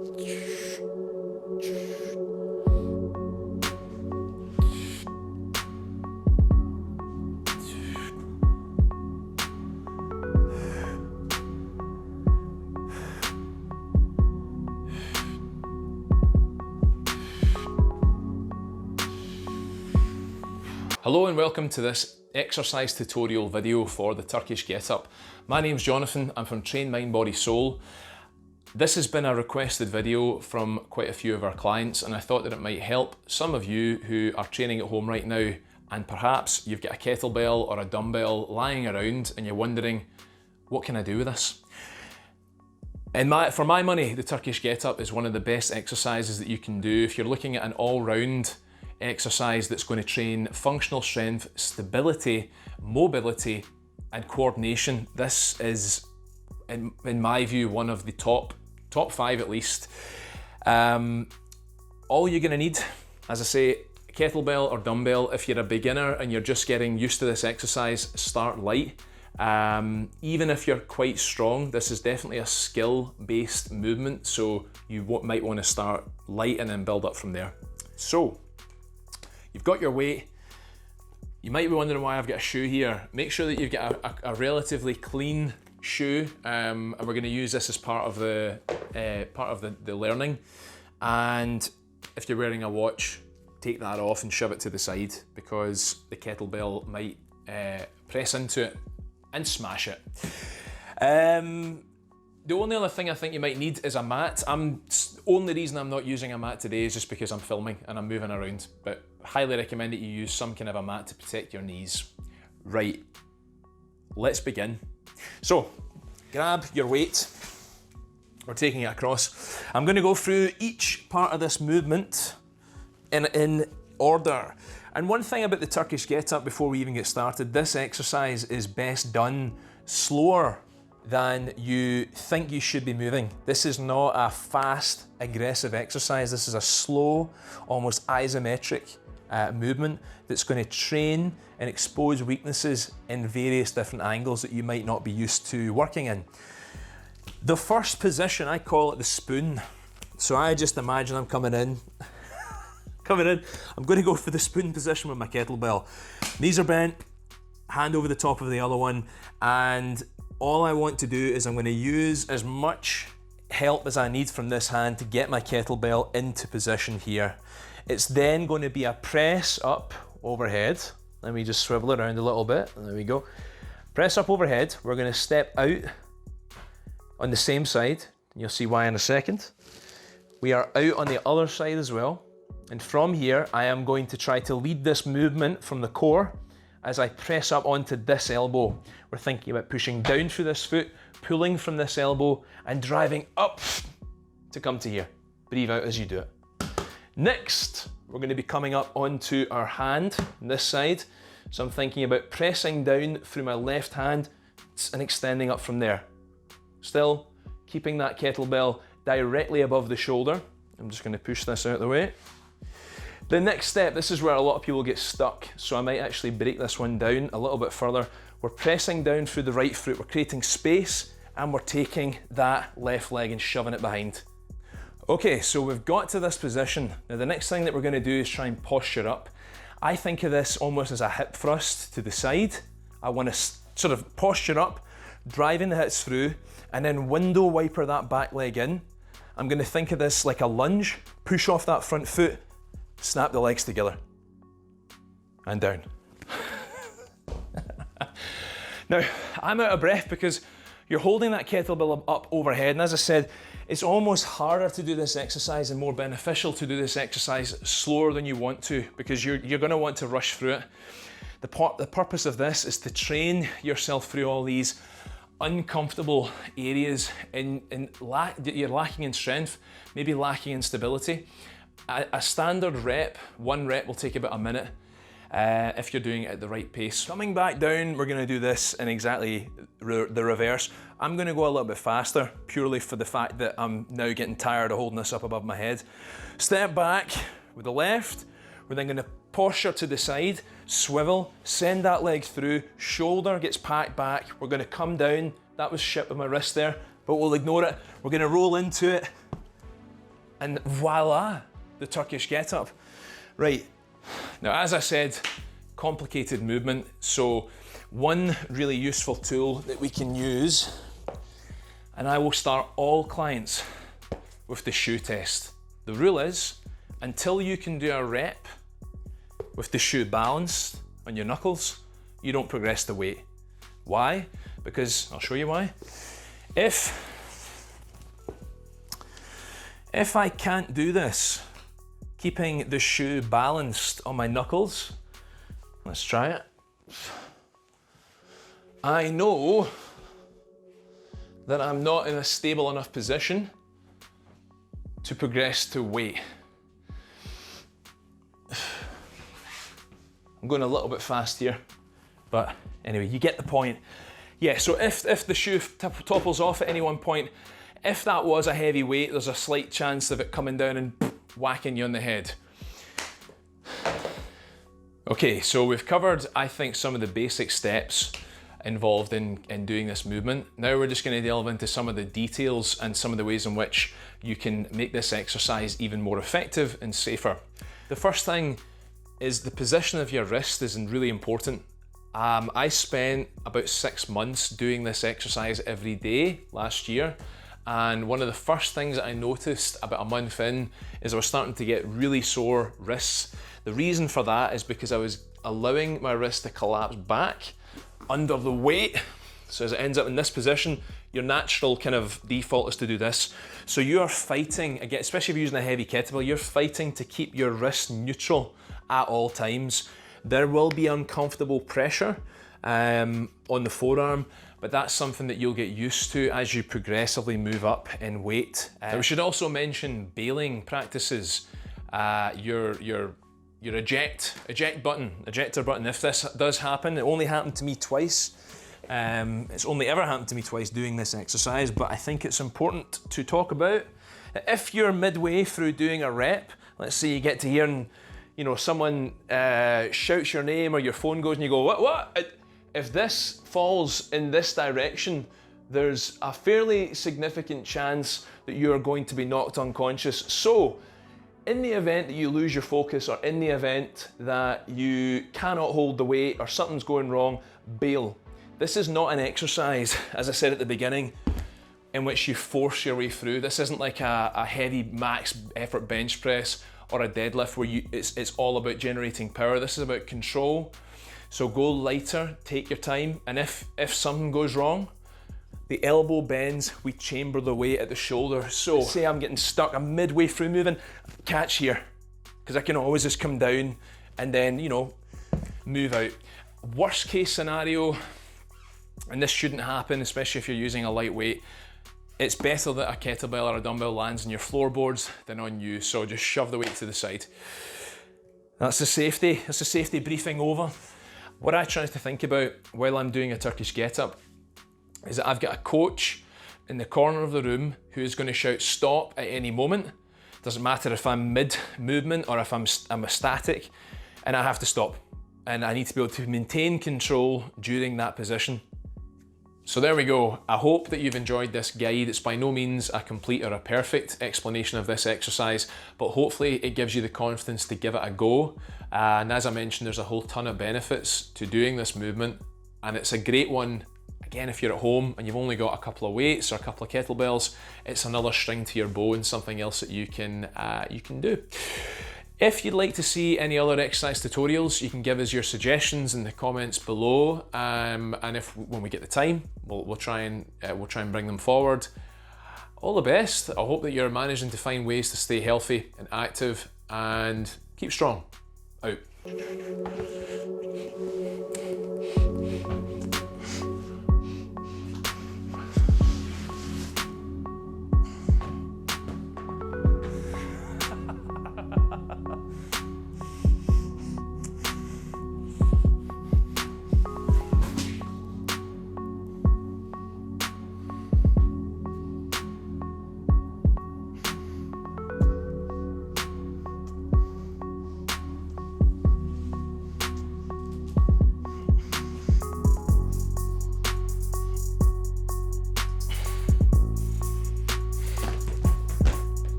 Hello and welcome to this exercise tutorial video for the Turkish Getup. My name's Jonathan, I'm from Train Mind Body Soul. This has been a requested video from quite a few of our clients, and I thought that it might help some of you who are training at home right now, and perhaps you've got a kettlebell or a dumbbell lying around and you're wondering, what can I do with this? For my money, the Turkish Getup is one of the best exercises that you can do if you're looking at an all-round exercise that's going to train functional strength, stability, mobility, and coordination. This is, in my view, one of the top 5 at least. All you're going to need, as I say, kettlebell or dumbbell. If you're a beginner and you're just getting used to this exercise, start light. Even if you're quite strong, this is definitely a skill-based movement, so you might want to start light and then build up from there. So, you've got your weight. You might be wondering why I've got a shoe here. Make sure that you've got a relatively clean shoe, and we're going to use this as part of the learning. And if you're wearing a watch, take that off and shove it to the side, because the kettlebell might press into it and smash it. The only other thing I think you might need is a mat. Only reason I'm not using a mat today is just because I'm filming and I'm moving around, but highly recommend that you use some kind of a mat to protect your knees. Right, let's begin. So, grab your weight. We're taking it across. I'm going to go through each part of this movement in order. And one thing about the Turkish Getup before we even get started, this exercise is best done slower than you think you should be moving. This is not a fast, aggressive exercise. This is a slow, almost isometric movement that's going to train and expose weaknesses in various different angles that you might not be used to working in. The first position, I call it the spoon. So I just imagine I'm coming in. I'm going to go for the spoon position with my kettlebell. Knees are bent, hand over the top of the other one, and all I want to do is I'm going to use as much help as I need from this hand to get my kettlebell into position here. It's then going to be a press up overhead. Let me just swivel it around a little bit. There we go. Press up overhead. We're going to step out on the same side. You'll see why in a second. We are out on the other side as well. And from here, I am going to try to lead this movement from the core as I press up onto this elbow. We're thinking about pushing down through this foot, pulling from this elbow, and driving up to come to here. Breathe out as you do it. Next, we're going to be coming up onto our hand, on this side. So I'm thinking about pressing down through my left hand and extending up from there. Still keeping that kettlebell directly above the shoulder. I'm just going to push this out of the way. The next step, this is where a lot of people get stuck, so I might actually break this one down a little bit further. We're pressing down through the right foot, we're creating space, and we're taking that left leg and shoving it behind. Okay, so we've got to this position. Now the next thing that we're going to do is try and posture up. I think of this almost as a hip thrust to the side. I want to sort of posture up, driving the hips through, and then window wiper that back leg in. I'm going to think of this like a lunge, push off that front foot, snap the legs together, and down. Now, I'm out of breath because you're holding that kettlebell up overhead, and as I said, it's almost harder to do this exercise and more beneficial to do this exercise slower than you want to, because you're going to want to rush through it. The purpose of this is to train yourself through all these uncomfortable areas that you're lacking in strength, maybe lacking in stability. A standard rep, one rep will take about a minute if you're doing it at the right pace. Coming back down, we're going to do this in exactly the reverse. I'm going to go a little bit faster, purely for the fact that I'm now getting tired of holding this up above my head. Step back with the left. We're then going to posture to the side, swivel, send that leg through, shoulder gets packed back. We're going to come down. That was shit with my wrist there, but we'll ignore it. We're going to roll into it, And voila, the Turkish Getup. Right, now as I said, complicated movement. So one really useful tool that we can use, and I will start all clients with the shoe test. The rule is, until you can do a rep with the shoe balanced on your knuckles, you don't progress the weight. Why? Because, I'll show you why. If I can't do this, keeping the shoe balanced on my knuckles, let's try it. I know that I'm not in a stable enough position to progress to weight. I'm going a little bit fast here, but anyway, you get the point. Yeah, so if the shoe topples off at any one point, if that was a heavy weight, there's a slight chance of it coming down and whacking you on the head. Okay, so we've covered, I think, some of the basic steps involved in doing this movement. Now we're just going to delve into some of the details and some of the ways in which you can make this exercise even more effective and safer. The first thing is the position of your wrist is really important. I spent about 6 months doing this exercise every day last year, and one of the first things that I noticed about a month in is I was starting to get really sore wrists. The reason for that is because I was allowing my wrist to collapse back under the weight. So as it ends up in this position, your natural kind of default is to do this. So you are fighting, again, especially if you're using a heavy kettlebell, you're fighting to keep your wrist neutral at all times. There will be uncomfortable pressure on the forearm, but that's something that you'll get used to as you progressively move up in weight. We should also mention bailing practices. Your ejector button. If this does happen, it only happened to me twice. It's only ever happened to me twice doing this exercise, but I think it's important to talk about. If you're midway through doing a rep, let's say you get to here and someone shouts your name or your phone goes and you go, what? If this falls in this direction, there's a fairly significant chance that you're going to be knocked unconscious. So, in the event that you lose your focus, or in the event that you cannot hold the weight or something's going wrong, bail. This is not an exercise, as I said at the beginning, in which you force your way through. This isn't like a heavy max effort bench press or a deadlift where it's all about generating power. This is about control. So go lighter, take your time, and if something goes wrong, the elbow bends, we chamber the weight at the shoulder. So say I'm getting stuck, I'm midway through moving, catch here, because I can always just come down and then, move out. Worst case scenario, and this shouldn't happen, especially if you're using a lightweight, it's better that a kettlebell or a dumbbell lands on your floorboards than on you, so just shove the weight to the side. That's the safety briefing over. What I try to think about while I'm doing a Turkish Getup is that I've got a coach in the corner of the room who is going to shout stop at any moment. Doesn't matter if I'm mid-movement or if I'm static, and I have to stop. And I need to be able to maintain control during that position. So there we go. I hope that you've enjoyed this guide. It's by no means a complete or a perfect explanation of this exercise, but hopefully it gives you the confidence to give it a go. And as I mentioned, there's a whole ton of benefits to doing this movement, and it's a great one. Again, if you're at home and you've only got a couple of weights or a couple of kettlebells, it's another string to your bow and something else that you can do. If you'd like to see any other exercise tutorials, you can give us your suggestions in the comments below, and when we get the time, we'll try and bring them forward. All the best. I hope that you're managing to find ways to stay healthy and active, and keep strong. Out.